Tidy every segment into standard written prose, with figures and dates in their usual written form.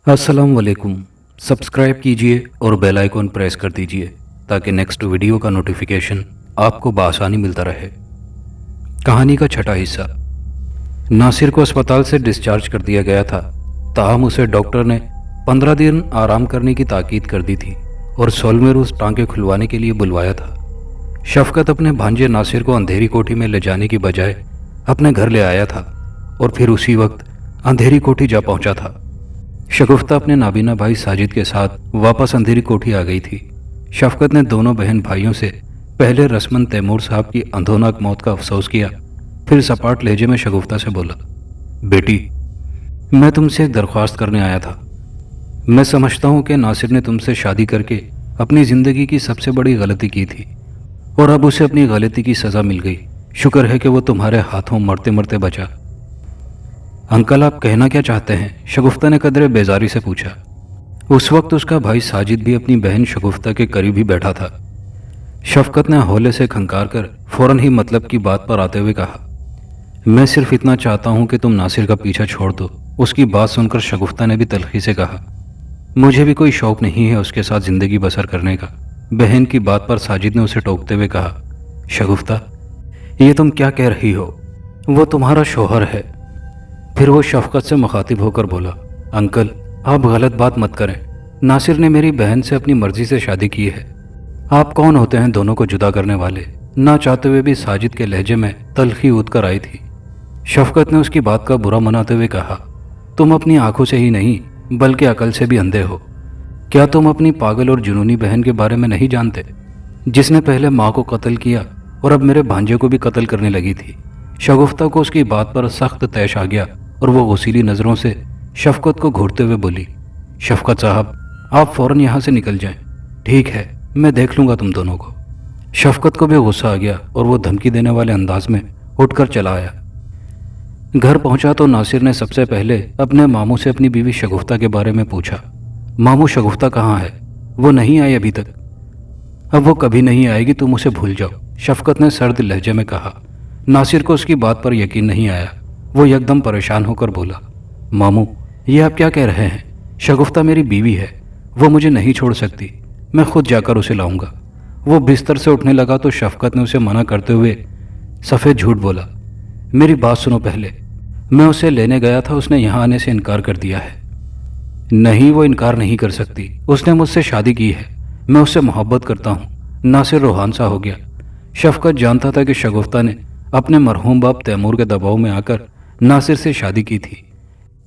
अस्सलाम वालेकुम। सब्सक्राइब कीजिए और बेल आइकॉन प्रेस कर दीजिए ताकि नेक्स्ट वीडियो का नोटिफिकेशन आपको बआसानी मिलता रहे। कहानी का छठा हिस्सा। नासिर को अस्पताल से डिस्चार्ज कर दिया गया था, ताहम उसे डॉक्टर ने 15 दिन आराम करने की ताकीद कर दी थी और सोलमेरूस टांके खुलवाने के लिए बुलवाया था। शफकत अपने भांजे नासिर को अंधेरी कोठी में ले जाने की बजाय अपने घर ले आया था और फिर उसी वक्त अंधेरी कोठी जा पहुंचा था। शगुफ्ता अपने नाबीना भाई साजिद के साथ वापस अंधेरी कोठी आ गई थी। शफकत ने दोनों बहन भाइयों से पहले रस्मन तैमूर साहब की अंधोनाक मौत का अफसोस किया, फिर सपाट लहजे में शगुफ्ता से बोला, बेटी, मैं तुमसे एक दरख्वास्त करने आया था। मैं समझता हूं कि नासिर ने तुमसे शादी करके अपनी ज़िंदगी की सबसे बड़ी गलती की थी और अब उसे अपनी गलती की सज़ा मिल गई। शुक्र है कि वो तुम्हारे हाथों मरते मरते बचा। अंकल, आप कहना क्या चाहते हैं? शगुफ्ता ने कदरे बेजारी से पूछा। उस वक्त उसका भाई साजिद भी अपनी बहन शगुफ्ता के करीब ही बैठा था। शफकत ने हौले से खंकार कर फौरन ही मतलब की बात पर आते हुए कहा, मैं सिर्फ इतना चाहता हूं कि तुम नासिर का पीछा छोड़ दो। उसकी बात सुनकर शगुफ्ता ने भी तलखी से कहा, मुझे भी कोई शौक नहीं है उसके साथ जिंदगी बसर करने का। बहन की बात पर साजिद ने उसे टोकते हुए कहा, शगुफ्ता, ये तुम क्या कह रही हो? वो तुम्हारा शौहर है। फिर वो शफकत से मुखातिब होकर बोला, अंकल, आप गलत बात मत करें। नासिर ने मेरी बहन से अपनी मर्जी से शादी की है। आप कौन होते हैं दोनों को जुदा करने वाले? ना चाहते हुए भी साजिद के लहजे में तलखी उठ कर आई थी। शफकत ने उसकी बात का बुरा मनाते हुए कहा, तुम अपनी आंखों से ही नहीं बल्कि अकल से भी अंधे हो। क्या तुम अपनी पागल और जुनूनी बहन के बारे में नहीं जानते, जिसने पहले माँ को कत्ल किया और अब मेरे भांजे को भी कत्ल करने लगी थी? शगुफ्ता को उसकी बात पर सख्त तैश आ गया और वो गुस्सीली नज़रों से शफकत को घूरते हुए बोली, शफकत साहब, आप फ़ौरन यहाँ से निकल जाएं। ठीक है, मैं देख लूँगा तुम दोनों को। शफकत को भी गुस्सा आ गया और वो धमकी देने वाले अंदाज में उठकर चला आया। घर पहुंचा तो नासिर ने सबसे पहले अपने मामू से अपनी बीवी शगुफ्ता के बारे में पूछा। मामू, शगुफ्ता कहाँ है? वो नहीं आई अभी तक। अब वो कभी नहीं आएगी, तुम उसे भूल जाओ, शफकत ने सर्द लहजे में कहा। नासिर को उसकी बात पर यकीन नहीं आया। वो एकदम परेशान होकर बोला, मामू, ये आप क्या कह रहे हैं? शगुफ्ता मेरी बीवी है, वो मुझे नहीं छोड़ सकती। मैं खुद जाकर उसे लाऊंगा। वो बिस्तर से उठने लगा तो शफकत ने उसे मना करते हुए सफ़ेद झूठ बोला, मेरी बात सुनो पहले। मैं उसे लेने गया था, उसने यहाँ आने से इनकार कर दिया है। नहीं, वो इनकार नहीं कर सकती। उसने मुझसे शादी की है। मैं उससे मोहब्बत करता हूँ। नासिर रूहान सा हो गया। शफकत जानता था कि शगुफ्ता ने अपने मरहूम बाप तैमूर के दबाव में आकर नासिर से शादी की थी,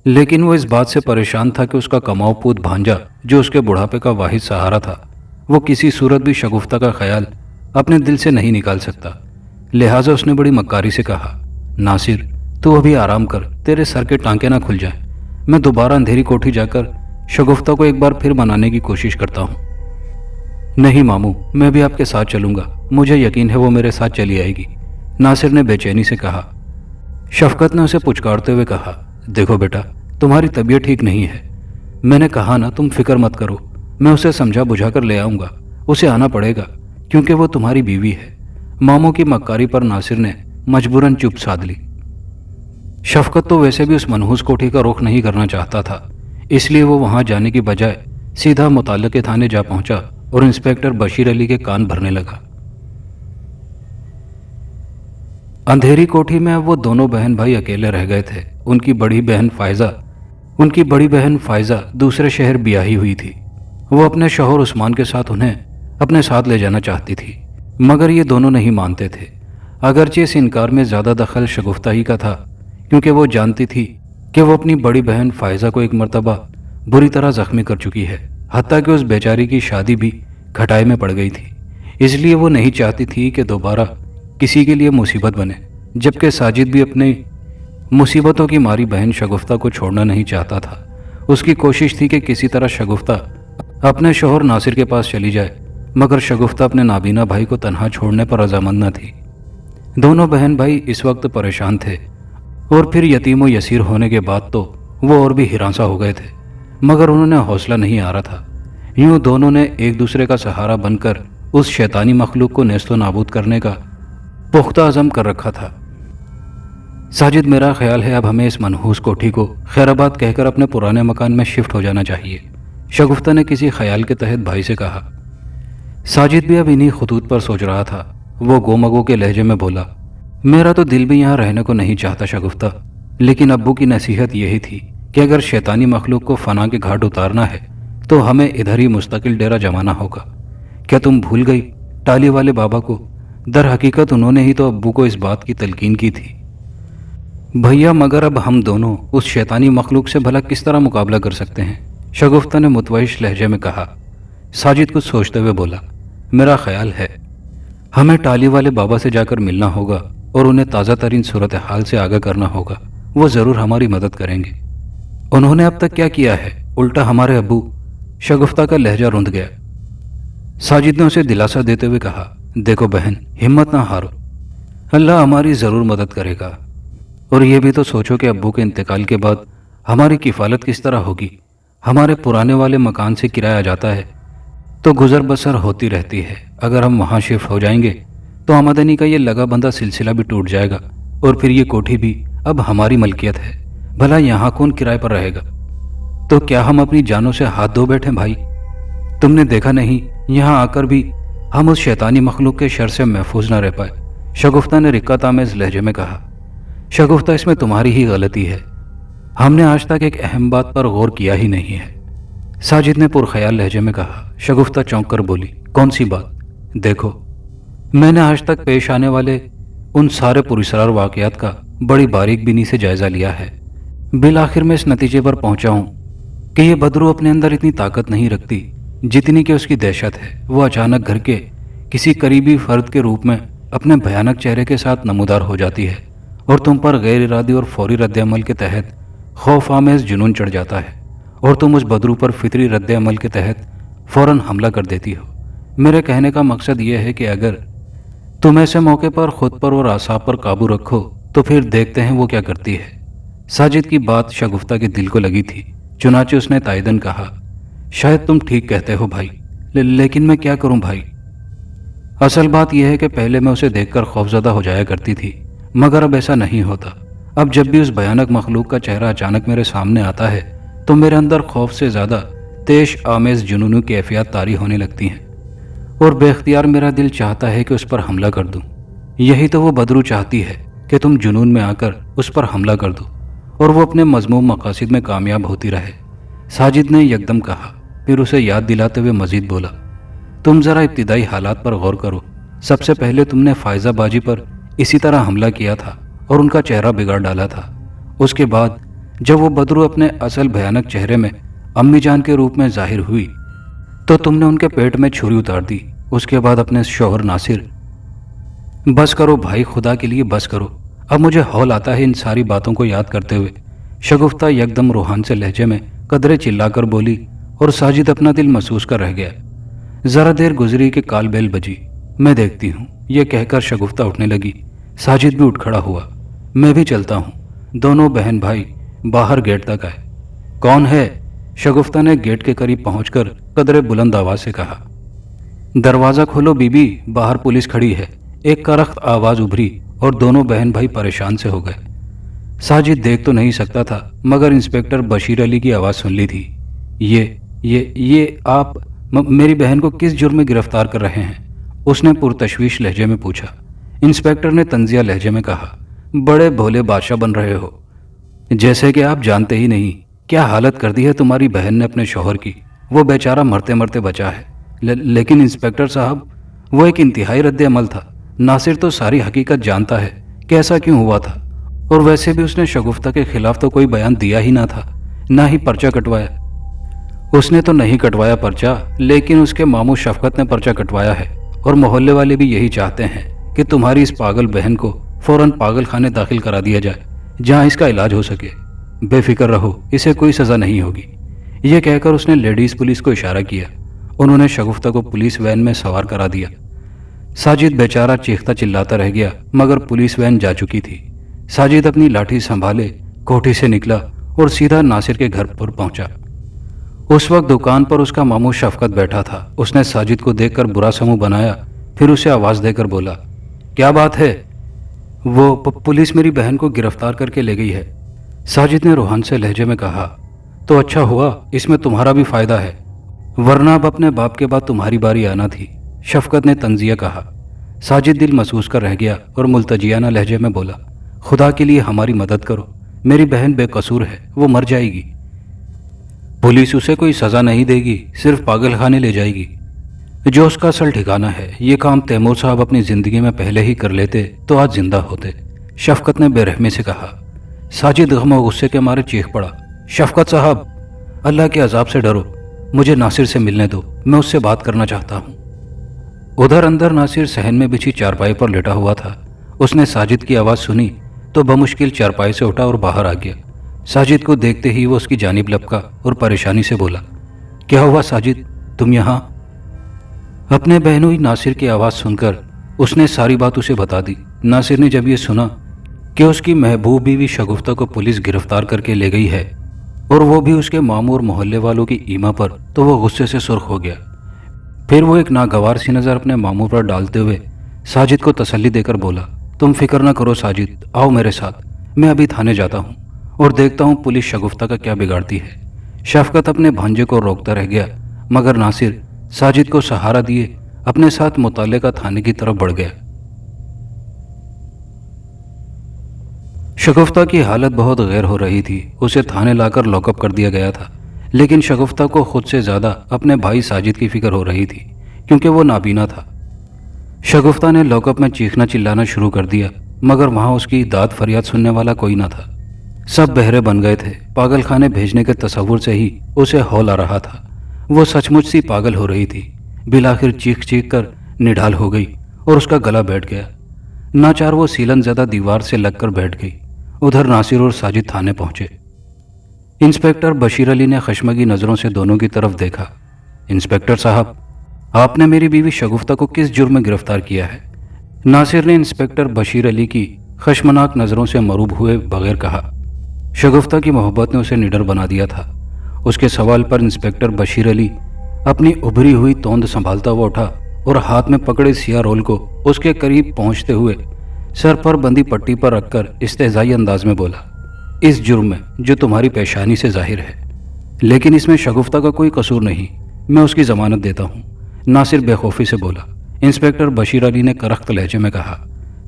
लेकिन वो इस बात से परेशान था कि उसका कमाऊ पूत भांजा, जो उसके बुढ़ापे का वाहिद सहारा था, वो किसी सूरत भी शगुफ्ता का ख्याल अपने दिल से नहीं निकाल सकता। लिहाजा उसने बड़ी मक्कारी से कहा, नासिर, तू अभी आराम कर, तेरे सर के टांके ना खुल जाएं। मैं दोबारा अंधेरी कोठी जाकर शगुफ्ता को एक बार फिर मनाने की कोशिश करता हूँ। नहीं मामू, मैं भी आपके साथ चलूँगा। मुझे यकीन है वो मेरे साथ चली आएगी, नासिर ने बेचैनी से कहा। शफकत ने उसे पुचकारते हुए कहा, देखो बेटा, तुम्हारी तबीयत ठीक नहीं है। मैंने कहा ना, तुम फिक्र मत करो। मैं उसे समझा बुझा कर ले आऊँगा। उसे आना पड़ेगा क्योंकि वो तुम्हारी बीवी है। मामू की मक्कारी पर नासिर ने मजबूरन चुप साध ली। शफकत तो वैसे भी उस मनहूस कोठी का रुख नहीं करना चाहता था, इसलिए वो वहाँ जाने की बजाय सीधा मुताल्लिक़े थाने जा पहुँचा और इंस्पेक्टर बशीर अली के कान भरने लगा। अंधेरी कोठी में अब वो दोनों बहन भाई अकेले रह गए थे। उनकी बड़ी बहन फायजा दूसरे शहर ब्याही हुई थी। वो अपने शौहर उस्मान के साथ उन्हें अपने साथ ले जाना चाहती थी, मगर ये दोनों नहीं मानते थे। अगरचे इस इनकार में ज़्यादा दखल शगुफ्ता ही का था, क्योंकि वो जानती थी कि वो अपनी बड़ी बहन फायजा को एक मर्तबा बुरी तरह जख्मी कर चुकी है, हत्ता कि उस बेचारी की शादी भी घटाए में पड़ गई थी। इसलिए वो नहीं चाहती थी कि दोबारा किसी के लिए मुसीबत बने, जबकि साजिद भी अपनी मुसीबतों की मारी बहन शगुफ्ता को छोड़ना नहीं चाहता था। उसकी कोशिश थी कि किसी तरह शगुफ्ता अपने शौहर नासिर के पास चली जाए, मगर शगुफ्ता अपने नाबीना भाई को तन्हा छोड़ने पर रजामंद न थी। दोनों बहन भाई इस वक्त परेशान थे और फिर यतीम व यसीर होने के बाद तो वो और भी हिरासा हो गए थे, मगर उन्होंने हौसला नहीं आ रहा था। यूं दोनों ने एक दूसरे का सहारा बनकर उस शैतानी मखलूक को नेस्तो नाबूद करने का पुख्ता अज़म कर रखा था। साजिद, मेरा ख्याल है अब हमें इस मनहूस कोठी को खैराबाद कहकर अपने पुराने मकान में शिफ्ट हो जाना चाहिए, शगुफ्ता ने किसी ख्याल के तहत भाई से कहा। साजिद भी अब इन्हीं खुतूत पर सोच रहा था। वो गोमगो के लहजे में बोला, मेरा तो दिल भी यहाँ रहने को नहीं चाहता शगुफ्ता, लेकिन अब्बू की नसीहत यही थी कि अगर शैतानी मखलूक को फना के घाट उतारना है तो हमें इधर ही मुस्तकिल डेरा जमाना होगा। क्या तुम भूल गई टाली वाले बाबा को? दर हकीकत उन्होंने ही तो अब्बू को इस बात की तलकीन की थी। भैया, मगर अब हम दोनों उस शैतानी मखलूक से भला किस तरह मुकाबला कर सकते हैं? शगुफ्ता ने मुतवहिश लहजे में कहा। साजिद कुछ सोचते हुए बोला, मेरा ख्याल है हमें टाली वाले बाबा से जाकर मिलना होगा और उन्हें ताज़ा तरीन सूरत हाल से आगाह करना होगा। वो ज़रूर हमारी मदद करेंगे। उन्होंने अब तक क्या किया है? उल्टा हमारे अब्बू। शगुफ्ता का लहजा रुंध गया। साजिद ने उसे दिलासा देते हुए कहा, देखो बहन, हिम्मत ना हारो, अल्लाह हमारी ज़रूर मदद करेगा। और ये भी तो सोचो कि अब्बू के इंतकाल के बाद हमारी किफ़ालत किस तरह होगी। हमारे पुराने वाले मकान से किराया जाता है तो गुजर बसर होती रहती है। अगर हम वहाँ शिफ्ट हो जाएंगे तो आमदनी का ये लगा बंधा सिलसिला भी टूट जाएगा और फिर ये कोठी भी अब हमारी मलकियत है। भला यहाँ कौन किराए पर रहेगा? तो क्या हम अपनी जानों से हाथ धो बैठे भाई? तुमने देखा नहीं, यहाँ आकर भी हम उस शैतानी मखलूक के शर से महफूज न रह पाए, शगुफ्ता ने रिक्कत आमेज लहजे में कहा। शगुफ्ता, इसमें तुम्हारी ही गलती है। हमने आज तक एक अहम बात पर गौर किया ही नहीं है, साजिद ने पुरख्याल लहजे में कहा। शगुफ्ता चौंक कर बोली, कौन सी बात? देखो, मैंने आज तक पेश आने वाले उन सारे पुरस्रार वाक़यात का बड़ी बारीक बीनी से जायज़ा लिया है। बिल आखिर में इस नतीजे पर पहुंचा हूं कि ये बदरू अपने अंदर इतनी ताकत नहीं रखती जितनी कि उसकी दहशत है। वो अचानक घर के किसी करीबी फर्द के रूप में अपने भयानक चेहरे के साथ नमूदार हो जाती है और तुम पर गैर इरादी और फौरी रद्द-ए-अमल के तहत खौफ आमेज जुनून चढ़ जाता है और तुम उस बदरू पर फितरी रद्द-ए-अमल के तहत फ़ौरन हमला कर देती हो। मेरे कहने का मकसद यह है कि अगर तुम ऐसे मौके पर खुद पर और आसाब पर काबू रखो तो फिर देखते हैं वो क्या करती है। साजिद की बात शगुफ्ता के दिल को लगी थी, चुनाचे उसने ताइदन कहा, शायद तुम ठीक कहते हो भाई, लेकिन मैं क्या करूं भाई? असल बात यह है कि पहले मैं उसे देखकर खौफजदा हो जाया करती थी, मगर अब ऐसा नहीं होता। अब जब भी उस भयानक मखलूक का चेहरा अचानक मेरे सामने आता है तो मेरे अंदर खौफ से ज़्यादा तेश आमेज जुनूनी कैफियत तारी होने लगती हैं और बेख्तियार मेरा दिल चाहता है कि उस पर हमला कर दूं। यही तो वो बदरू चाहती है कि तुम जुनून में आकर उस पर हमला कर दो और वो अपने मज़मूम मकासिद में कामयाब होती रहे, साजिद ने यकदम कहा। फिर उसे याद दिलाते हुए मजीद बोला, तुम ज़रा इब्तिदाई हालात पर गौर करो। सबसे पहले तुमने फायज़ा बाजी पर इसी तरह हमला किया था और उनका चेहरा बिगाड़ डाला था। उसके बाद जब वो बदरू अपने असल भयानक चेहरे में अम्मी जान के रूप में जाहिर हुई तो तुमने उनके पेट में छुरी उतार दी। उसके बाद अपने शौहर नासिर। बस करो भाई, खुदा के लिए बस करो। अब मुझे हौल आता है इन सारी बातों को याद करते हुए। शगुफ्ता यकदम रूहान से लहजे में कदरे चिल्लाकर बोली और साजिद अपना दिल महसूस कर रह गया। ज़रा देर गुजरी कि काल बेल बजी। मैं देखती हूँ, यह कहकर शगुफ्ता उठने लगी। साजिद भी उठ खड़ा हुआ। मैं भी चलता हूँ। दोनों बहन भाई बाहर गेट तक आए। कौन है? शगुफ्ता ने गेट के करीब पहुंचकर कदरे बुलंद आवाज से कहा। दरवाज़ा खोलो बीबी, बाहर पुलिस खड़ी है। एक करख्त आवाज़ उभरी और दोनों बहन भाई परेशान से हो गए। साजिद देख तो नहीं सकता था मगर इंस्पेक्टर बशीर अली की आवाज़ सुन ली थी। ये आप मेरी बहन को किस जुर्म में गिरफ्तार कर रहे हैं? उसने पुरतशवीश लहजे में पूछा। इंस्पेक्टर ने तंजिया लहजे में कहा, बड़े भोले बादशाह बन रहे हो, जैसे कि आप जानते ही नहीं क्या हालत कर दी है तुम्हारी बहन ने अपने शौहर की। वो बेचारा मरते मरते बचा है। लेकिन इंस्पेक्टर साहब, वो एक इंतहाई रद्द अमल था। नासिर तो सारी हकीकत जानता है कि ऐसा क्यों हुआ था, और वैसे भी उसने शगुफ्ता के खिलाफ तो कोई बयान दिया ही ना था, ना ही पर्चा कटवाया। उसने तो नहीं कटवाया पर्चा, लेकिन उसके मामू शफकत ने पर्चा कटवाया है और मोहल्ले वाले भी यही चाहते हैं कि तुम्हारी इस पागल बहन को फौरन पागल खाने दाखिल करा दिया जाए जहां इसका इलाज हो सके। बेफिक्र रहो, इसे कोई सज़ा नहीं होगी। यह कहकर उसने लेडीज़ पुलिस को इशारा किया। उन्होंने शगुफ्ता को पुलिस वैन में सवार करा दिया। साजिद बेचारा चीखता चिल्लाता रह गया, मगर पुलिस वैन जा चुकी थी। साजिद अपनी लाठी संभाले कोठी से निकला और सीधा नासिर के घर पर पहुंचा। उस वक्त दुकान पर उसका मामू शफकत बैठा था। उसने साजिद को देखकर बुरा समूह बनाया, फिर उसे आवाज़ देकर बोला, کیا بات ہے؟ وہ پولیس میری بہن کو گرفتار کر کے لے گئی ہے، ساجد نے روحان سے لہجے میں کہا۔ تو اچھا ہوا، اس میں تمہارا بھی فائدہ ہے، ورنہ اب اپنے باپ کے بعد تمہاری باری آنا تھی، شفقت نے طنزیہ کہا۔ ساجد دل محسوس کر رہ گیا اور ملتجیانہ لہجے میں بولا، خدا کے لیے ہماری مدد کرو، میری بہن بے قصور ہے، وہ مر جائے گی۔ پولیس اسے کوئی سزا نہیں دے گی، صرف پاگل خانے لے جائے گی۔ جو اس کا اصل ٹھکانہ ہے، یہ کام تیمور صاحب اپنی زندگی میں پہلے ہی کر لیتے تو آج زندہ ہوتے، شفقت نے بے رحمی سے کہا۔ ساجد غم و غصے کے مارے چیخ پڑا، شفقت صاحب، اللہ کے عذاب سے ڈرو، مجھے ناصر سے ملنے دو، میں اس سے بات کرنا چاہتا ہوں۔ ادھر اندر ناصر صحن میں بچھی چارپائی پر لیٹا ہوا تھا۔ اس نے ساجد کی آواز سنی تو بمشکل چارپائی سے اٹھا اور باہر آ گیا۔ ساجد کو دیکھتے ہی وہ اس کی جانب لپکا اور پریشانی سے بولا، کیا ہوا ساجد، تم یہاں؟ اپنے بہنوئی ناصر کی آواز سن کر اس نے ساری بات اسے بتا دی۔ ناصر نے جب یہ سنا کہ اس کی محبوب بیوی شگفتہ کو پولیس گرفتار کر کے لے گئی ہے اور وہ بھی اس کے ماموں اور محلے والوں کی ایما پر، تو وہ غصے سے سرخ ہو گیا۔ پھر وہ ایک ناگوار سی نظر اپنے ماموں پر ڈالتے ہوئے ساجد کو تسلی دے کر بولا، تم فکر نہ کرو ساجد، آؤ میرے ساتھ، میں ابھی تھانے جاتا ہوں اور دیکھتا ہوں پولیس شگفتہ کا کیا بگاڑتی ہے۔ شفقت اپنے بھانجے کو روکتا رہ گیا، مگر ناصر ساجد کو سہارا دیے اپنے ساتھ متعلقہ تھانے کی طرف بڑھ گیا۔ شگفتہ کی حالت بہت غیر ہو رہی تھی، اسے تھانے لا کر لاک اپ کر دیا گیا تھا، لیکن شگفتہ کو خود سے زیادہ اپنے بھائی ساجد کی فکر ہو رہی تھی، کیونکہ وہ نابینا تھا۔ شگفتہ نے لاک اپ میں چیخنا چلانا شروع کر دیا، مگر وہاں اس کی داد فریاد سننے والا کوئی نہ تھا۔ سب بہرے بن گئے تھے، پاگل خانے بھیجنے کے تصور سے ہی اسے ہول آ رہا تھا۔ وہ سچ مچ سی پاگل ہو رہی تھی، بالآخر چیخ چیخ کر نڈھال ہو گئی اور اس کا گلا بیٹھ گیا۔ ناچار وہ سیلن زدہ دیوار سے لگ کر بیٹھ گئی۔ ادھر ناصر اور ساجد تھانے پہنچے۔ انسپکٹر بشیر علی نے خشمگی نظروں سے دونوں کی طرف دیکھا۔ انسپکٹر صاحب، آپ نے میری بیوی شگفتہ کو کس جرم میں گرفتار کیا ہے؟ ناصر نے انسپکٹر بشیر علی کی خشمناک نظروں سے مروب ہوئے بغیر کہا۔ شگفتہ کی محبت نے اسے نڈر بنا دیا تھا۔ اس کے سوال پر انسپکٹر بشیر علی اپنی ابھری ہوئی توند سنبھالتا ہوا اٹھا اور ہاتھ میں پکڑے سیاہ رول کو اس کے قریب پہنچتے ہوئے سر پر بندی پٹی پر رکھ کر استہزائی انداز میں بولا، اس جرم میں جو تمہاری پیشانی سے ظاہر ہے، لیکن اس میں شگفتہ کا کوئی قصور نہیں، میں اس کی ضمانت دیتا ہوں، ناصر بے خوفی سے بولا۔ انسپکٹر بشیر علی نے کرخت لہجے میں کہا،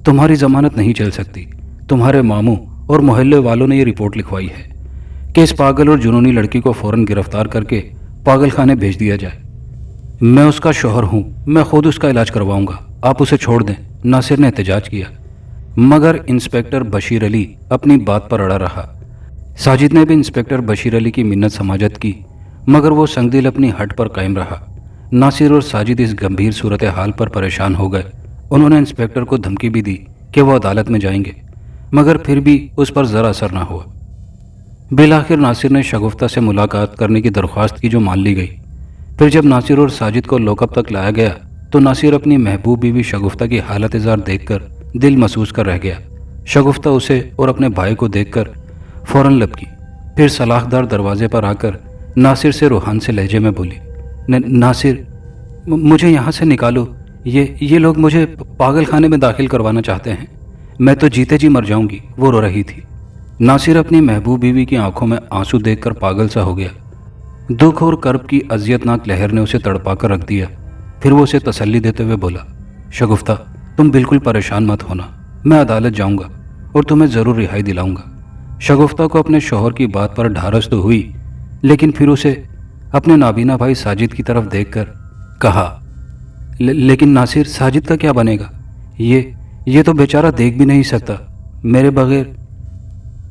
تمہاری ضمانت نہیں چل سکتی، تمہارے ماموں اور محلے والوں نے یہ رپورٹ لکھوائی ہے کہ اس پاگل اور جنونی لڑکی کو فوراً گرفتار کر کے پاگل خانے بھیج دیا جائے۔ میں اس کا شوہر ہوں، میں خود اس کا علاج کرواؤں گا، آپ اسے چھوڑ دیں، ناصر نے احتجاج کیا، مگر انسپکٹر بشیر علی اپنی بات پر اڑا رہا۔ ساجد نے بھی انسپکٹر بشیر علی کی منت سماجت کی، مگر وہ سنگ دل اپنی ہٹ پر قائم رہا۔ ناصر اور ساجد اس گمبھیر صورتحال پر پریشان ہو گئے۔ انہوں نے انسپکٹر کو دھمکی بھی دی کہ وہ عدالت میں جائیں گے، مگر پھر بھی اس پر ذرا اثر نہ ہوا۔ بالآخر ناصر نے شگفتہ سے ملاقات کرنے کی درخواست کی، جو مان لی گئی۔ پھر جب ناصر اور ساجد کو لاک اپ تک لایا گیا تو ناصر اپنی محبوب بیوی شگفتہ کی حالت زار دیکھ کر دل محسوس کر رہ گیا۔ شگفتہ اسے اور اپنے بھائی کو دیکھ کر فوراً لبکی، پھر سلاخدار دروازے پر آ کر ناصر سے روحان سے لہجے میں بولی، ناصر، مجھے یہاں سے نکالو، یہ لوگ مجھے پاگل خانے میں داخل کروانا چاہتے ہیں، میں تو جیتے جی مر جاؤں گی۔ وہ رو رہی تھی۔ ناصر اپنی محبوب بیوی کی آنکھوں میں آنسو دیکھ کر پاگل سا ہو گیا۔ دکھ اور کرب کی اذیت ناک لہر نے اسے تڑپا کر رکھ دیا۔ پھر وہ اسے تسلی دیتے ہوئے بولا، شگفتہ، تم بالکل پریشان مت ہونا، میں عدالت جاؤں گا اور تمہیں ضرور رہائی دلاؤں گا۔ شگفتہ کو اپنے شوہر کی بات پر ڈھارس تو ہوئی، لیکن پھر اسے اپنے نابینا بھائی ساجد کی طرف دیکھ کر کہا، لیکن ناصر، ساجد کا کیا بنے گا؟ یہ تو بیچارہ دیکھ بھی نہیں سکتا میرے بغیر۔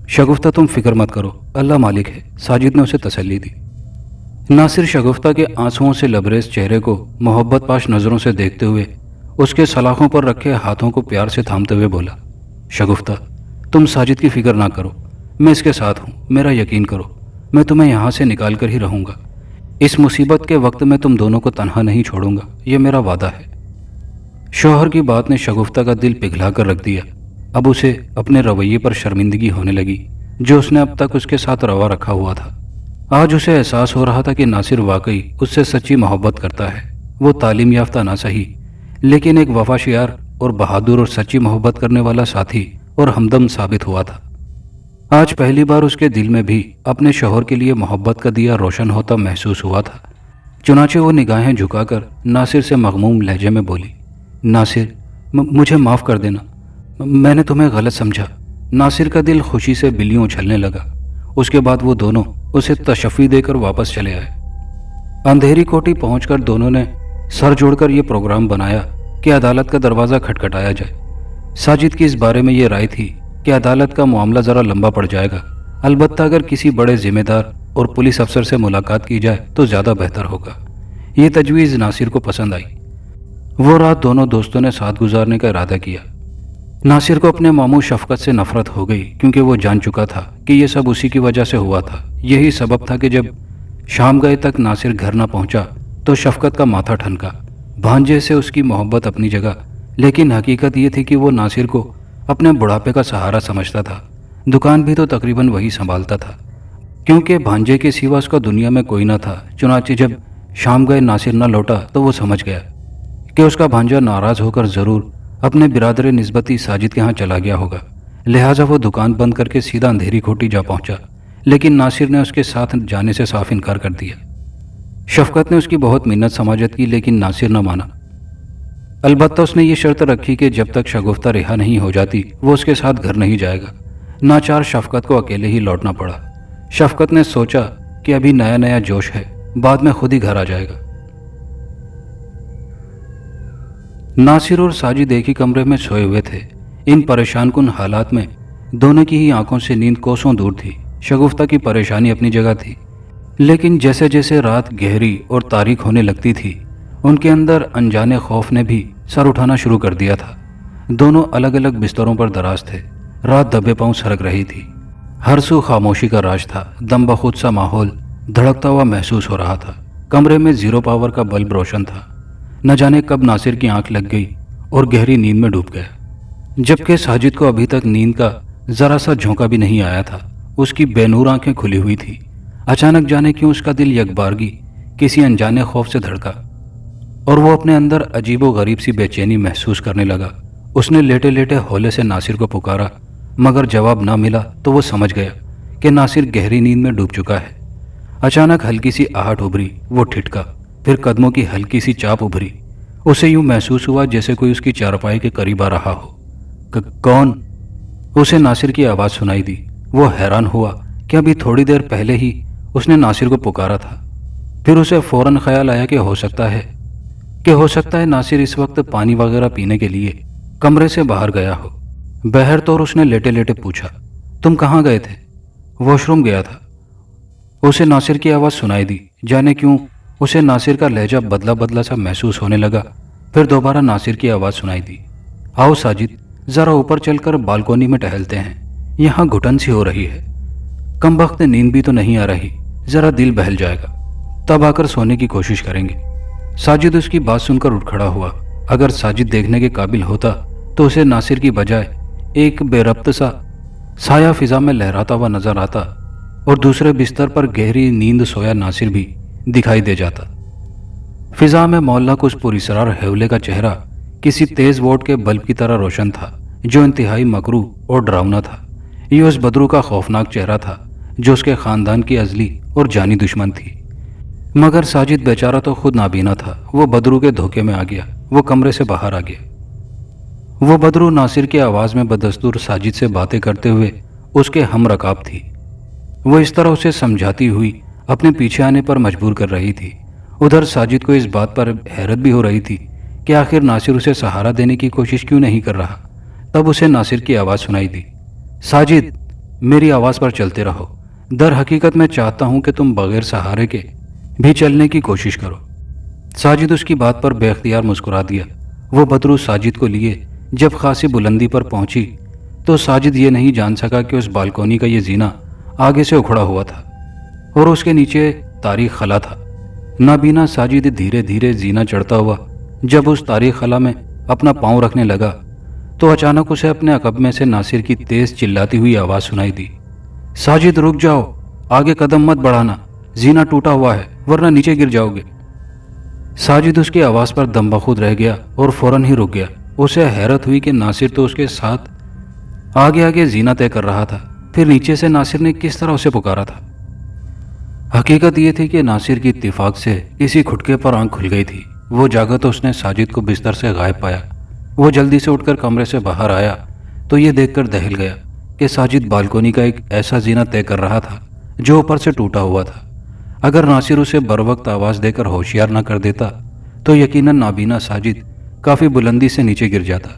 شگفتہ، تم فکر مت کرو، اللہ مالک ہے، ساجد نے اسے تسلی دی۔ ناصر شگفتہ کے آنسوؤں سے لبریز چہرے کو محبت پاش نظروں سے دیکھتے ہوئے اس کے سلاخوں پر رکھے ہاتھوں کو پیار سے تھامتے ہوئے بولا، شگفتہ، تم ساجد کی فکر نہ کرو، میں اس کے ساتھ ہوں، میرا یقین کرو، میں تمہیں یہاں سے نکال کر ہی رہوں گا۔ اس مصیبت کے وقت میں تم دونوں کو تنہا نہیں چھوڑوں گا، یہ میرا وعدہ ہے۔ شوہر کی بات نے شگفتہ کا دل پگھلا کر رکھ دیا۔ اب اسے اپنے رویے پر شرمندگی ہونے لگی جو اس نے اب تک اس کے ساتھ روا رکھا ہوا تھا۔ آج اسے احساس ہو رہا تھا کہ ناصر واقعی اس سے سچی محبت کرتا ہے۔ وہ تعلیم یافتہ نہ صحیح، لیکن ایک وفاشیار اور बहादुर और सच्ची मोहब्बत करने वाला साथी और हमदम साबित हुआ था। आज पहली बार उसके दिल में भी अपने शौहर के लिए मोहब्बत का दिया रोशन होता महसूस हुआ था। चुनाचे वो निगाहें झुकाकर नासिर से मगमूम लहजे में बोली, नासिर मुझे माफ़ कर देना, मैंने तुम्हें गलत समझा। नासिर का दिल खुशी से बिल्लियों उछलने लगा। उसके बाद वो दोनों उसे तशफ़ी देकर वापस चले आए। अंधेरी कोठी पहुंचकर दोनों ने सर जोड़कर ये प्रोग्राम बनाया कि अदालत का दरवाज़ा खटखटाया जाए। साजिद की इस बारे में ये राय थी कि अदालत का मामला ज़रा लंबा पड़ जाएगा, अलबत्ता अगर किसी बड़े जिम्मेदार और पुलिस अफसर से मुलाकात की जाए तो ज़्यादा बेहतर होगा। ये तजवीज़ नासिर को पसंद आई। वो रात दोनों दोस्तों ने साथ गुजारने का इरादा किया। नासिर को अपने मामू शफकत से नफरत हो गई, क्योंकि वो जान चुका था कि ये सब उसी की वजह से हुआ था। यही सबब था कि जब शाम गए तक नासिर घर न पहुंचा तो शफकत का माथा ठनका। भांजे से उसकी मोहब्बत अपनी जगह, लेकिन हकीकत ये थी कि वो नासिर को अपने बुढ़ापे का सहारा समझता था। दुकान भी तो तकरीबन वही संभालता था, क्योंकि भांजे के सिवा उसका दुनिया में कोई न था। चुनाचे जब शाम गए नासिर न लौटा तो वो समझ गया कि उसका भांजा नाराज़ होकर ज़रूर अपने बिरादर निस्बती साजिद के यहाँ चला गया होगा। लिहाजा वो दुकान बंद करके सीधा अंधेरी कोठी जा पहुंचा, लेकिन नासिर ने उसके साथ जाने से साफ इनकार कर दिया। शफकत ने उसकी बहुत मिन्नत समाजत की, लेकिन नासिर न माना। अलबत्ता उसने ये शर्त रखी कि जब तक शगुफ्ता रिहा नहीं हो जाती वो उसके साथ घर नहीं जाएगा। नाचार शफकत को अकेले ही लौटना पड़ा। शफकत ने सोचा कि अभी नया नया जोश है, बाद में खुद ही घर आ जाएगा। नासिर और साजिद एक ही कमरे में सोए हुए थे। इन परेशान कुन हालात में दोनों की ही आंखों से नींद कोसों दूर थी। शगुफ्ता की परेशानी अपनी जगह थी, लेकिन जैसे जैसे रात गहरी और तारीक होने लगती थी उनके अंदर अनजाने खौफ ने भी सर उठाना शुरू कर दिया था। दोनों अलग अलग बिस्तरों पर दराज थे। रात दबे पांव सरक रही थी। हर सू खामोशी का राज था। दम बखुद सा माहौल धड़कता हुआ महसूस हो रहा था। कमरे में 0 पावर का बल्ब रोशन था। न जाने कब नासिर की आंख लग गई और गहरी नींद में डूब गया, जबकि साजिद को अभी तक नींद का जरा सा झोंका भी नहीं आया था। उसकी बेनूर आंखें खुली हुई थी। अचानक जाने क्यों उसका दिल यकबारगी किसी अनजाने खौफ से धड़का और वो अपने अंदर अजीबो गरीब सी बेचैनी महसूस करने लगा। उसने लेटे लेटे हौले से नासिर को पुकारा, मगर जवाब ना मिला तो वो समझ गया कि नासिर गहरी नींद में डूब चुका है। अचानक हल्की सी आहट उभरी। वो ठिठका, फिर कदमों की हल्की सी चाप उभरी। उसे यूं महसूस हुआ जैसे कोई उसकी चारपाई के करीब आ रहा हो। कौन? उसे नासिर की आवाज़ सुनाई दी। वो हैरान हुआ कि अभी थोड़ी देर पहले ही उसने नासिर को पुकारा था। फिर उसे फौरन ख्याल आया कि हो सकता है नासिर इस वक्त पानी वगैरह पीने के लिए कमरे से बाहर गया हो। बहर तौर उसने लेटे लेटे पूछा, तुम कहाँ गए थे? वॉशरूम गया था। उसे नासिर की आवाज़ सुनाई दी। जाने क्यों उसे नासिर का लहजा बदला बदला सा महसूस होने लगा। फिर दोबारा नासिर की आवाज़ सुनाई दी, आओ साजिद, ज़रा ऊपर चलकर बालकोनी में टहलते हैं, यहाँ घुटन सी हो रही है। कम वक्त नींद भी तो नहीं आ रही, ज़रा दिल बहल जाएगा, तब आकर सोने की कोशिश करेंगे। साजिद उसकी बात सुनकर उठ खड़ा हुआ। अगर साजिद देखने के काबिल होता तो उसे नासिर की बजाय एक बेरब्त सा साया फिजा में लहराता हुआ नजर आता और दूसरे बिस्तर पर गहरी नींद सोया नासिर भी दिखाई दे जाता। फिजा में मौला कुछ पुरस्रार हेवले का चेहरा किसी तेज वोट के बल्ब की तरह रोशन था, जो इंतहाई मकरू और डरावना था। ये उस बदरू का खौफनाक चेहरा था जो उसके खानदान की अजली और जानी दुश्मन थी। मगर साजिद बेचारा तो खुद नाबीना था। वो बदरू के धोखे में आ गया। वो कमरे से बाहर आ गया। वो बदरू नासिर की आवाज़ में बदस्तूर साजिद से बातें करते हुए उसके हम रकाब थी। वो इस तरह उसे समझाती हुई अपने पीछे आने पर मजबूर कर रही थी। उधर साजिद को इस बात पर हैरत भी हो रही थी कि आखिर नासिर उसे सहारा देने की कोशिश क्यों नहीं कर रहा। तब उसे नासिर की आवाज़ सुनाई दी, साजिद, मेरी आवाज़ पर चलते रहो। दर हकीकत मैं चाहता हूँ कि तुम बगैर सहारे के भी चलने की कोशिश करो। साजिद उसकी बात पर बेख्तियार मुस्कुरा दिया। वो बदरू साजिद को लिए जब खासी बुलंदी पर पहुंची तो साजिद ये नहीं जान सका कि उस बालकोनी का ये जीना आगे से उखड़ा हुआ था और उसके नीचे तारीख खला था। नाबीना साजिद धीरे धीरे जीना चढ़ता हुआ जब उस तारीख खला में अपना पांव रखने लगा तो अचानक उसे अपने अकब में से नासिर की तेज चिल्लाती हुई आवाज़ सुनाई दी, साजिद रुक जाओ, आगे कदम मत बढ़ाना, जीना टूटा हुआ है वरना नीचे गिर जाओगे। साजिद उसकी आवाज़ पर दम बखुद रह गया और फौरन ही रुक गया। اسے حیرت ہوئی کہ ناصر تو اس کے ساتھ آگے آگے زینہ طے کر رہا تھا، پھر نیچے سے ناصر نے کس طرح اسے پکارا تھا۔ حقیقت یہ تھی کہ ناصر کی اتفاق سے کسی کھٹکے پر آنکھ کھل گئی تھی۔ وہ جاگا تو اس نے ساجد کو بستر سے غائب پایا۔ وہ جلدی سے اٹھ کر کمرے سے باہر آیا تو یہ دیکھ کر دہل گیا کہ ساجد بالکونی کا ایک ایسا زینہ طے کر رہا تھا جو اوپر سے ٹوٹا ہوا تھا۔ اگر ناصر اسے بروقت آواز دے کر ہوشیار نہ کر دیتا تو یقیناً نابینا ساجد کافی بلندی سے نیچے گر جاتا۔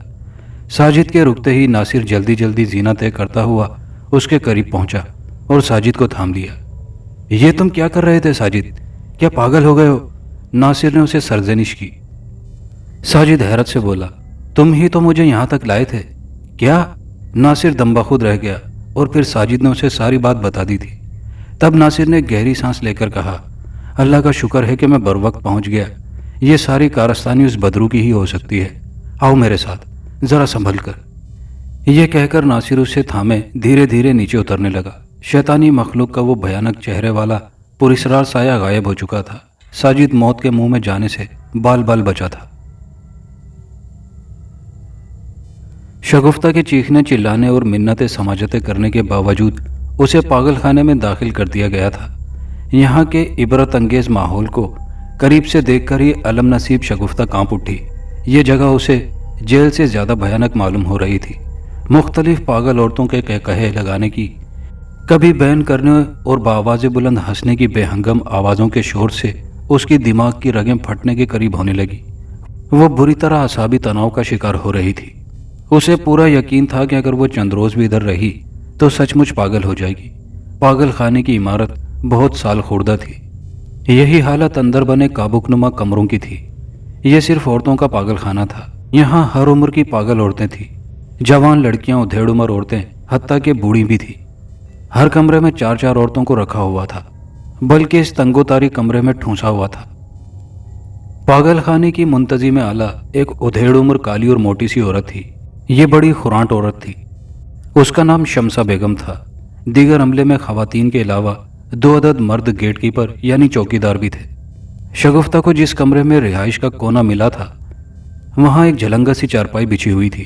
ساجد کے رکتے ہی ناصر جلدی جلدی زینہ طے کرتا ہوا اس کے قریب پہنچا اور ساجد کو تھام لیا۔ یہ تم کیا کر رہے تھے ساجد؟ کیا پاگل ہو گئے ہو؟ ناصر نے اسے سرزنش کی۔ ساجد حیرت سے بولا، تم ہی تو مجھے یہاں تک لائے تھے۔ کیا؟ ناصر دم بخود رہ گیا اور پھر ساجد نے اسے ساری بات بتا دی تھی۔ تب ناصر نے گہری سانس لے کر کہا، اللہ کا شکر ہے کہ میں بروقت پہنچ گیا۔ یہ ساری کارستانی اس بدرو کی ہی ہو سکتی ہے۔ آؤ میرے ساتھ، ذرا سنبھل کر۔ یہ کہہ کر ناصر اسے تھامے دھیرے دھیرے نیچے اترنے لگا۔ شیطانی مخلوق کا وہ بھیانک چہرے والا پراسرار سایہ غائب ہو چکا تھا۔ ساجد موت کے منہ میں جانے سے بال بال بچا تھا۔ شگفتہ کے چیخنے چلانے اور منتیں سماجتیں کرنے کے باوجود اسے پاگل خانے میں داخل کر دیا گیا تھا۔ یہاں کے عبرت انگیز ماحول کو قریب سے دیکھ کر ہی علم نصیب شگفتہ کانپ اٹھی۔ یہ جگہ اسے جیل سے زیادہ بھیانک معلوم ہو رہی تھی۔ مختلف پاگل عورتوں کے کہے لگانے کی، کبھی بین کرنے اور بآواز بلند ہنسنے کی بے ہنگم آوازوں کے شور سے اس کی دماغ کی رگیں پھٹنے کے قریب ہونے لگی۔ وہ بری طرح اعصابی تناؤ کا شکار ہو رہی تھی۔ اسے پورا یقین تھا کہ اگر وہ چند روز بھی ادھر رہی تو سچ مچ پاگل ہو جائے گی۔ پاگل خانے کی عمارت بہت سال خوردہ تھی۔ یہی حالت اندر بنے کابک نما کمروں کی تھی۔ یہ صرف عورتوں کا پاگل خانہ تھا۔ یہاں ہر عمر کی پاگل عورتیں تھیں، جوان لڑکیاں، ادھیڑ عمر عورتیں، حتیٰ کہ بوڑھی بھی تھی۔ ہر کمرے میں 4 عورتوں کو رکھا ہوا تھا، بلکہ اس تنگو تاریک کمرے میں ٹھونسا ہوا تھا۔ پاگل خانے کی منتظم اعلیٰ ایک ادھیڑ عمر کالی اور موٹی سی عورت تھی۔ یہ بڑی خرانٹ عورت تھی۔ اس کا نام شمسہ بیگم تھا۔ دیگر عملے میں خواتین کے علاوہ 2 عدد مرد گیٹ کیپر یعنی چوکیدار بھی تھے۔ شگفتہ کو جس کمرے میں رہائش کا کونا ملا تھا وہاں ایک جھلنگا سی چارپائی بچھی ہوئی تھی۔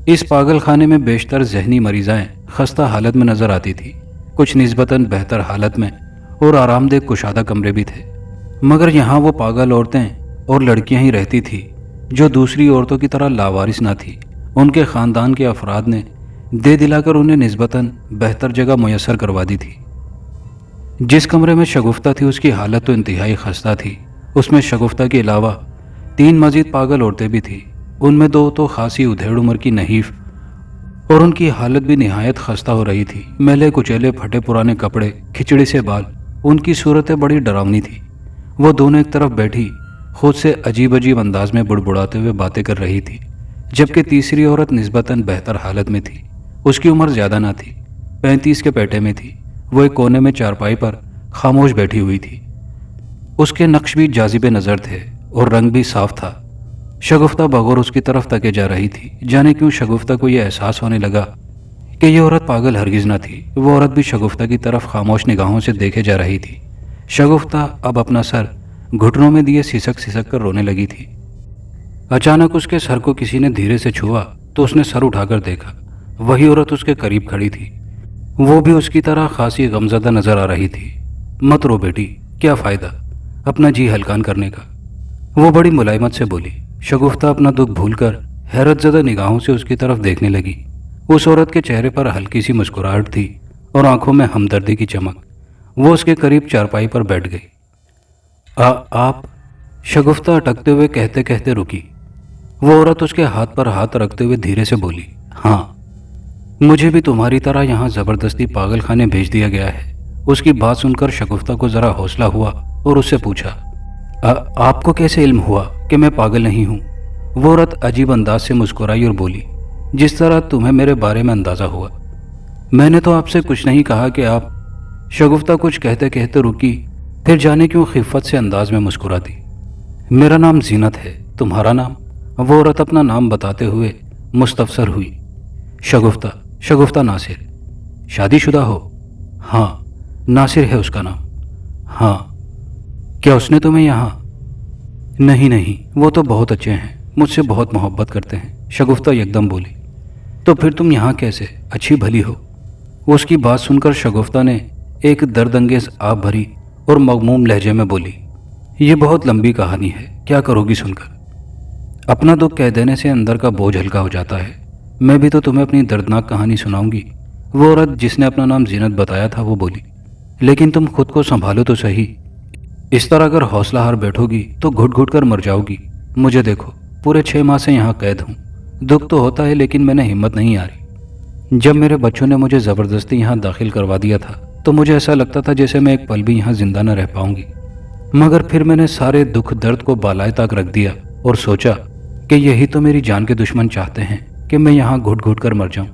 اس پاگل خانے میں بیشتر ذہنی مریضائیں خستہ حالت میں نظر آتی تھی۔ کچھ نسبتاً بہتر حالت میں اور آرام دہ کشادہ کمرے بھی تھے، مگر یہاں وہ پاگل عورتیں اور لڑکیاں ہی رہتی تھی جو دوسری عورتوں کی طرح لاوارث نہ تھی۔ ان کے خاندان کے افراد نے دے دلا کر انہیں نسبتاً بہتر جگہ میسر کروا دی تھی۔ جس کمرے میں شگفتہ تھی اس کی حالت تو انتہائی خستہ تھی۔ اس میں شگفتہ کے علاوہ 3 مزید پاگل عورتیں بھی تھیں۔ ان میں 2 تو خاصی ادھیڑ عمر کی نحیف اور ان کی حالت بھی نہایت خستہ ہو رہی تھی۔ میلے کچیلے پھٹے پرانے کپڑے، کھچڑی سے بال، ان کی صورتیں بڑی ڈراؤنی تھی۔ وہ دونوں ایک طرف بیٹھی خود سے عجیب عجیب انداز میں بڑبڑاتے ہوئے باتیں کر رہی تھی، جبکہ تیسری عورت نسبتاً بہتر حالت میں تھی۔ اس کی عمر زیادہ نہ تھی، 35 کے پیٹے میں تھی۔ وہ ایک کونے میں چارپائی پر خاموش بیٹھی ہوئی تھی۔ اس کے نقش بھی جاذب نظر تھے اور رنگ بھی صاف تھا۔ شگفتہ بغور اس کی طرف تکے جا رہی تھی۔ جانے کیوں شگفتہ کو یہ احساس ہونے لگا کہ یہ عورت پاگل ہرگز نہ تھی۔ وہ عورت بھی شگفتہ کی طرف خاموش نگاہوں سے دیکھے جا رہی تھی۔ شگفتہ اب اپنا سر گھٹنوں میں دیے سسک سسک کر رونے لگی تھی۔ اچانک اس کے سر کو کسی نے دھیرے سے چھوا تو اس نے سر اٹھا کر دیکھا۔ وہی عورت اس کے قریب کھڑی تھی۔ وہ بھی اس کی طرح خاصی غمزدہ نظر آ رہی تھی۔ مت رو بیٹی، کیا فائدہ اپنا جی ہلکان کرنے کا، وہ بڑی ملائمت سے بولی۔ شگفتہ اپنا دکھ بھول کر حیرت زدہ نگاہوں سے اس کی طرف دیکھنے لگی۔ اس عورت کے چہرے پر ہلکی سی مسکراہٹ تھی اور آنکھوں میں ہمدردی کی چمک۔ وہ اس کے قریب چارپائی پر بیٹھ گئی۔ آپ؟ شگفتہ اٹکتے ہوئے کہتے کہتے رکی۔ وہ عورت اس کے ہاتھ پر ہاتھ رکھتے ہوئے دھیرے سے بولی، ہاں، مجھے بھی تمہاری طرح یہاں زبردستی پاگل خانے بھیج دیا گیا ہے۔ اس کی بات سن کر شگفتہ کو ذرا حوصلہ ہوا اور اس سے پوچھا، آپ کو کیسے علم ہوا کہ میں پاگل نہیں ہوں؟ وہ عورت عجیب انداز سے مسکرائی اور بولی، جس طرح تمہیں میرے بارے میں اندازہ ہوا۔ میں نے تو آپ سے کچھ نہیں کہا کہ آپ… شگفتہ کچھ کہتے کہتے رکی، پھر جانے کیوں خفت سے انداز میں مسکرا دی۔ میرا نام زینت ہے، تمہارا نام؟ وہ عورت اپنا نام بتاتے ہوئے مستفسر ہوئی۔ شگفتہ ناصر۔ شادی شدہ ہو؟ ہاں، ناصر ہے اس کا نام۔ ہاں، کیا اس نے تمہیں یہاں… نہیں، وہ تو بہت اچھے ہیں، मुझसे बहुत मोहब्बत करते हैं। शगुफ्ता एकदम बोली। तो फिर तुम यहाँ कैसे? अच्छी भली हो। उसकी बात सुनकर शगुफ्ता ने एक दर्दंगेज आह भरी और मगमूम लहजे में बोली, ये बहुत लंबी कहानी है, क्या करोगी सुनकर? अपना दुख कह देने से अंदर का बोझ हल्का हो जाता है। मैं भी तो तुम्हें अपनी दर्दनाक कहानी सुनाऊंगी। वो औरत जिसने अपना नाम जीनत बताया था वो बोली, लेकिन तुम खुद को संभालो तो सही। इस तरह अगर हौसला हार बैठोगी तो घुट घुट कर मर जाओगी। मुझे देखो, पूरे 6 माह से यहाँ कैद हूँ। दुख तो होता है लेकिन मैंने हिम्मत नहीं हारी। जब मेरे बच्चों ने मुझे ज़बरदस्ती यहाँ दाखिल करवा दिया था तो मुझे ऐसा लगता था जैसे मैं एक पल भी यहाँ जिंदा न रह पाऊंगी। मगर फिर मैंने सारे दुख दर्द को बालाए तक रख दिया और सोचा कि यही तो मेरी जान के दुश्मन चाहते हैं कि मैं यहाँ घुट घुट कर मर जाऊं।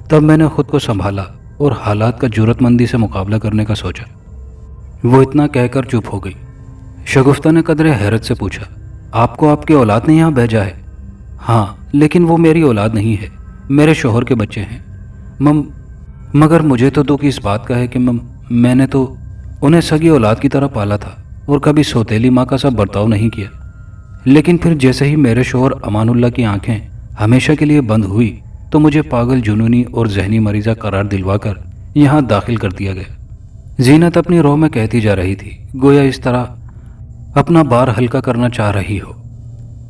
तब मैंने खुद को संभाला और हालात का जुर्रतमंदी से मुकाबला करने का सोचा। वो इतना कहकर चुप हो गई। शगुफ्ता ने कदरे हैरत से पूछा, आपको आपकी औलाद ने यहाँ भेजा है? हाँ, लेकिन वो मेरी औलाद नहीं है, मेरे शोहर के बच्चे हैं। मगर मुझे तो दुख इस बात का है कि मैंने तो उन्हें सगी औलाद की तरह पाला था और कभी सौतेली माँ का सा बर्ताव नहीं किया। लेकिन फिर जैसे ही मेरे शोहर अमानुल्लाह की आंखें हमेशा के लिए बंद हुई तो मुझे पागल, जुनूनी और जहनी मरीजा करार दिलवाकर यहाँ दाखिल कर दिया गया। जीनत अपनी रोह में कहती जा रही थी, गोया इस तरह अपना बार हल्का करना चाह रही हो।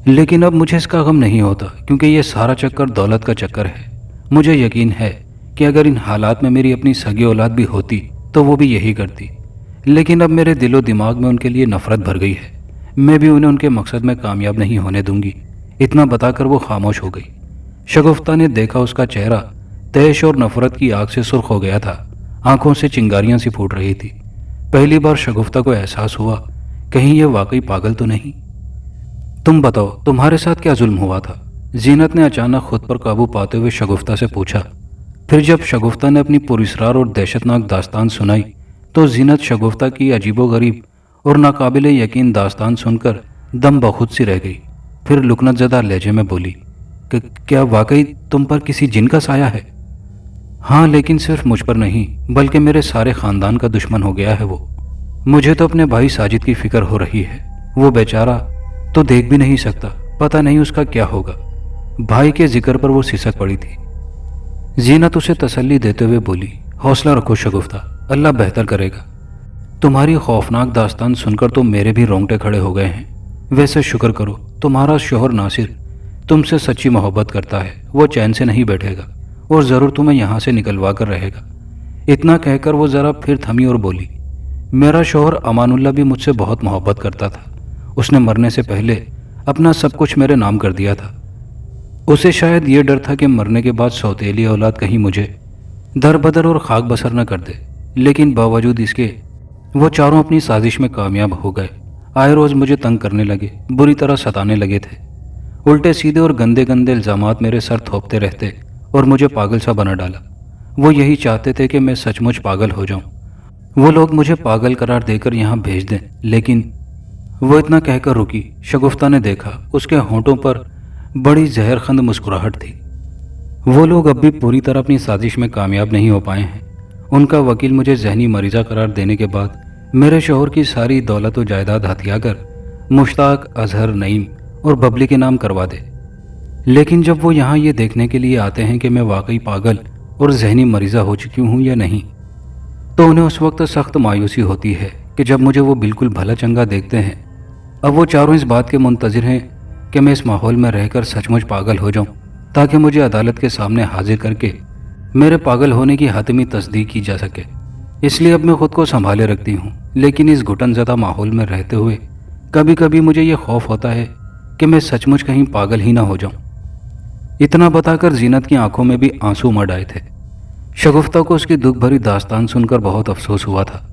लेकिन अब मुझे इसका गम नहीं होता क्योंकि ये सारा चक्कर दौलत का चक्कर है। मुझे यकीन है कि अगर इन हालात में मेरी अपनी सगी औलाद भी होती तो वो भी यही करती। लेकिन अब मेरे दिलो दिमाग में उनके लिए नफरत भर गई है। मैं भी उन्हें उनके मकसद में कामयाब नहीं होने दूंगी। इतना बताकर वो खामोश हो गई। शगुफ्ता ने देखा उसका चेहरा तैश और नफरत की आग से सुर्ख हो गया था। आंखों से चिंगारियां सी फूट रही थी। पहली बार शगुफ्ता को एहसास हुआ, कहीं ये वाकई पागल तो नहीं। तुम बताओ, तुम्हारे साथ क्या जुल्म हुआ था? जीनत ने अचानक खुद पर काबू पाते हुए शगुफ्ता से पूछा। फिर जब शगुफ्ता ने अपनी पुरस्रार और दहशतनाक दास्तान सुनाई तो जीनत शगुफ्ता की अजीबोगरीब और नाकाबिले यकीन दास्तान सुनकर दम बखुद सी रह गई। फिर लुकनत ज़दा लहजे में बोली कि क्या वाकई तुम पर किसी जिन का साया है? हाँ, लेकिन सिर्फ मुझ पर नहीं बल्कि मेरे सारे खानदान का दुश्मन हो गया है वो। मुझे तो अपने भाई साजिद की फिक्र हो रही है। वो बेचारा तो देख भी नहीं सकता, पता नहीं उसका क्या होगा। भाई के जिक्र पर वो सिसक पड़ी थी। जीनत उसे तसल्ली देते हुए बोली, हौसला रखो शगुफ्ता, अल्लाह बेहतर करेगा। तुम्हारी खौफनाक दास्तान सुनकर तो मेरे भी रोंगटे खड़े हो गए हैं। वैसे शुक्र करो, तुम्हारा शोहर नासिर तुमसे सच्ची मोहब्बत करता है। वो चैन से नहीं बैठेगा और ज़रूर तुम्हें यहाँ से निकलवा कर रहेगा। इतना कहकर वो ज़रा फिर थमी और बोली, मेरा शोहर अमानुल्लाह भी मुझसे बहुत मोहब्बत करता था। उसने मरने से पहले अपना सब कुछ मेरे नाम कर दिया था। उसे शायद ये डर था कि मरने के बाद सौतेली औलाद कहीं मुझे दर बदर और खाक बसर न कर दे। लेकिन बावजूद इसके वो चारों अपनी साजिश में कामयाब हो गए। आए रोज़ मुझे तंग करने लगे, बुरी तरह सताने लगे थे। उल्टे सीधे और गंदे गंदे इल्ज़ामात मेरे सर थोपते रहते और मुझे पागल सा बना डाला। वो यही चाहते थे कि मैं सचमुच पागल हो जाऊं। वो लोग मुझे पागल करार देकर यहाँ भेज दें। लेकिन वो इतना कहकर रुकी। शगुफ्ता ने देखा उसके होंठों पर बड़ी जहरखंद मुस्कुराहट थी। वो लोग अब भी पूरी तरह अपनी साजिश में कामयाब नहीं हो पाए हैं। उनका वकील मुझे जहनी मरीजा करार देने के बाद मेरे शोहर की सारी दौलत और जायदाद हथियाकर मुश्ताक, अजहर, नईम और बबली के नाम करवा दे। लेकिन जब वो यहाँ ये देखने के लिए आते हैं कि मैं वाकई पागल और जहनी मरीजा हो चुकी हूँ या नहीं, तो उन्हें उस वक्त सख्त मायूसी होती है कि जब मुझे वो बिल्कुल भला चंगा देखते हैं। अब वो चारों इस बात के मुंतज़िर हैं कि मैं इस माहौल में रहकर सचमुच पागल हो जाऊं ताकि मुझे अदालत के सामने हाजिर करके मेरे पागल होने की हातमी तस्दीक की जा सके। इसलिए अब मैं खुद को संभाले रखती हूँ। लेकिन इस घुटनज़दा माहौल में रहते हुए कभी कभी मुझे ये खौफ होता है कि मैं सचमुच कहीं पागल ही ना हो जाऊं। इतना बताकर जीनत की आंखों में भी आंसू मड़ आए थे। शगुफ्ता को उसकी दुख भरी दास्तान सुनकर बहुत अफसोस हुआ था।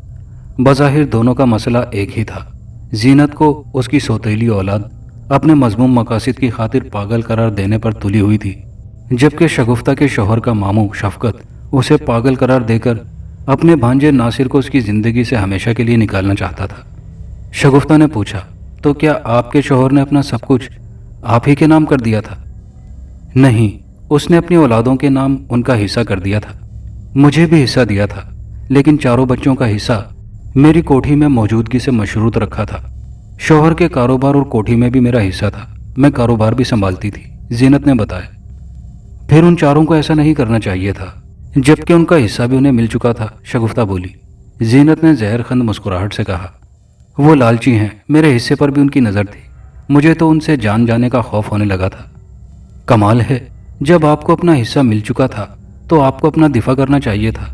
बज़ाहिर दोनों का मसला एक ही था। जीनत को उसकी सौतेली औलाद अपने मज़मूम मकासिद की खातिर पागल करार देने पर तुली हुई थी, जबकि शगुफ्ता के शौहर का मामू शफकत उसे पागल करार देकर अपने भांजे नासिर को उसकी ज़िंदगी से हमेशा के लिए निकालना चाहता था। शगुफ्ता ने पूछा, तो क्या आपके शौहर ने अपना सब कुछ आप ही के नाम कर दिया था? नहीं, उसने अपनी औलादों के नाम उनका हिस्सा कर दिया था। मुझे भी हिस्सा दिया था, लेकिन चारों बच्चों का हिस्सा मेरी कोठी में मौजूदगी से मशरूत रखा था। शौहर के कारोबार और कोठी में भी मेरा हिस्सा था। मैं कारोबार भी संभालती थी, जीनत ने बताया। फिर उन चारों को ऐसा नहीं करना चाहिए था, जबकि उनका हिस्सा भी उन्हें मिल चुका था, शगुफ्ता बोली। जीनत ने जहरखंद मुस्कुराहट से कहा, वो लालची हैं, मेरे हिस्से पर भी उनकी नज़र थी। मुझे तो उनसे जान जाने का खौफ होने लगा था। कमाल है, जब आपको अपना हिस्सा मिल चुका था तो आपको अपना दिफा करना चाहिए था,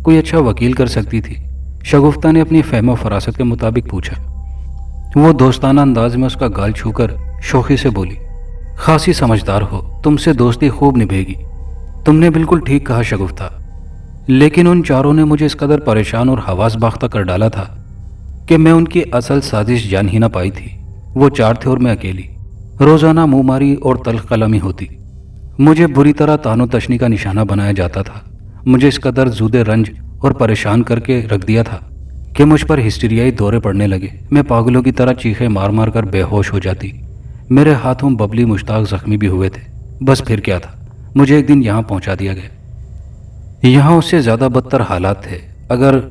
कोई अच्छा वकील कर सकती थी, शगुफ्ता ने अपनी फहम फरासत के मुताबिक पूछा। वो दोस्ताना अंदाज में उसका गाल छूकर शोखी से बोली, खासी समझदार हो, तुमसे दोस्ती खूब निभेगी। तुमने बिल्कुल ठीक कहा शगुफ्ता, लेकिन उन चारों ने मुझे इस कदर परेशान और हवास बाख्ता कर डाला था कि मैं उनकी असल साजिश जान ही ना पाई थी। वो चार थे और मैं अकेली। रोजाना मुंहमारी और तल्ख कलामी होती। मुझे बुरी तरह तानो तशनी का निशाना बनाया जाता था। मुझे इस कदर ज़ूदे रंज और परेशान करके रख दिया था कि मुझ पर हिस्टीरियाई दौरे पड़ने लगे। मैं पागलों की तरह चीखें मार मार कर बेहोश हो जाती। मेरे हाथों बबली मुश्ताक जख्मी भी हुए थे। बस फिर क्या था, मुझे एक दिन यहाँ पहुँचा दिया गया। यहाँ उससे ज़्यादा बदतर हालात थे। अगर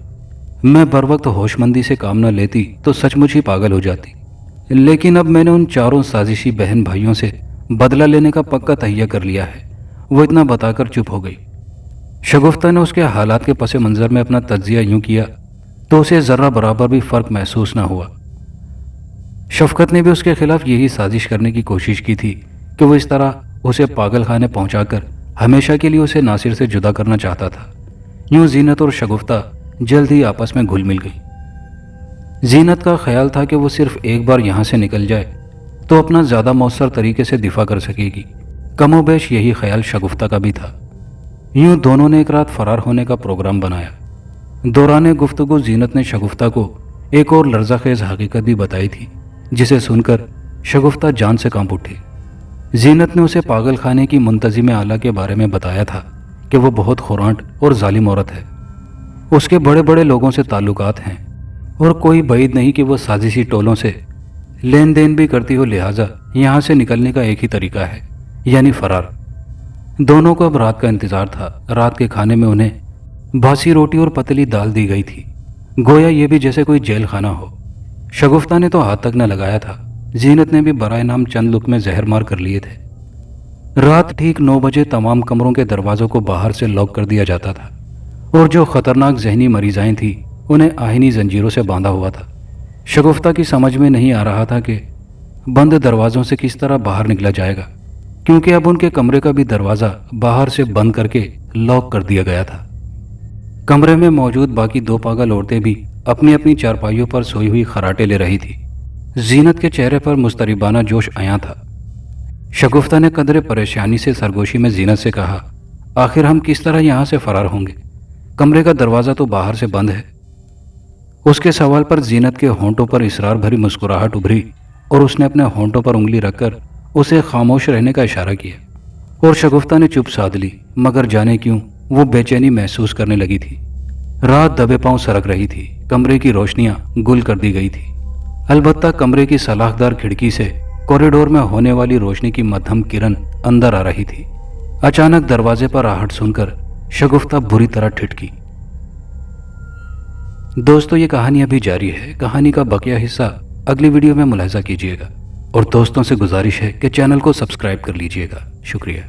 मैं बर वक्त होशमंदी से काम न लेती तो सचमुच ही पागल हो जाती। लेकिन अब मैंने उन चारों साजिशी बहन भाइयों से बदला लेने का पक्का तहिया कर लिया है। वो इतना बताकर चुप हो गई। शगुफ्ता ने उसके हालात के पस मंज़र में अपना तज्जिया यूं किया तो उसे ज़र्रा बराबर भी फ़र्क महसूस ना हुआ। शफकत ने भी उसके खिलाफ यही साजिश करने की कोशिश की थी कि वो इस तरह उसे पागल खाने पहुँचाकर हमेशा के लिए उसे नासिर से जुदा करना चाहता था। यूं जीनत और शगुफ्ता जल्द ही आपस में घुल मिल गई। जीनत का ख्याल था कि वो सिर्फ एक बार यहाँ से निकल जाए तो अपना ज़्यादा मौसर तरीके से दिफा कर सकेगी। कमोबेश यही ख्याल शगुफ्ता का भी था। यूं दोनों ने एक रात फरार होने का प्रोग्राम बनाया। दौरान गुफ्तगू जीनत ने शगुफ्ता को एक और लर्ज़ाखेज़ हकीकत भी बताई थी, जिसे सुनकर शगुफ्ता जान से कांप उठी। जीनत ने उसे पागल खाने की मुंतजिम आला के बारे में बताया था कि वो बहुत खुरांट और जालिम औरत है। उसके बड़े बड़े लोगों से ताल्लुकात हैं और कोई बैद नहीं कि वो साजिशी टोलों से लेन देन भी करती हो, लिहाजा यहाँ से निकलने का एक ही तरीका है, यानी फरार। दोनों को अब रात का इंतजार था। रात के खाने में उन्हें बासी रोटी और पतली दाल दी गई थी, गोया ये भी जैसे कोई जेल खाना हो। शगुफ्ता ने तो हाथ तक न लगाया था। जीनत ने भी बराए नाम चंद लुक में जहर मार कर लिए थे। रात ठीक 9 बजे तमाम कमरों के दरवाजों को बाहर से लॉक कर दिया जाता था और जो खतरनाक जहनी मरीजाएं थीं उन्हें आहिनी जंजीरों से बांधा हुआ था। शगुफ्ता की समझ में नहीं आ रहा था कि बंद दरवाजों से किस तरह बाहर निकला जाएगा, क्योंकि अब उनके कमरे का भी दरवाज़ा बाहर से बंद करके लॉक कर दिया गया था। कमरे में मौजूद बाकी 2 पागल औरतें भी अपनी अपनी चारपाइयों पर सोई हुई खराटे ले रही थी। जीनत के चेहरे पर मुस्तरिबाना जोश आया था। शगुफ्ता ने कदरे परेशानी से सरगोशी में जीनत से कहा, आखिर हम किस तरह यहाँ से फरार होंगे? कमरे का दरवाज़ा तो बाहर से बंद है। उसके सवाल पर जीनत के होंठों पर इसरार भरी मुस्कुराहट उभरी और उसने अपने होंठों पर उंगली रखकर उसे खामोश रहने का इशारा किया और शगुफ्ता ने चुप साध ली, मगर जाने क्यों वो बेचैनी महसूस करने लगी थी। रात दबे पांव सरक रही थी। कमरे की रोशनियां गुल कर दी गई थी। अलबत्ता कमरे की सलाखदार खिड़की से कॉरिडोर में होने वाली रोशनी की मध्यम किरण अंदर आ रही थी। अचानक दरवाजे पर आहट सुनकर शगुफ्ता बुरी तरह ठिठकी। दोस्तों, ये कहानी अभी जारी है। कहानी का बकिया हिस्सा अगली वीडियो में मुलाहिजा कीजिएगा और दोस्तों से गुजारिश है कि चैनल को सब्सक्राइब कर लीजिएगा। शुक्रिया।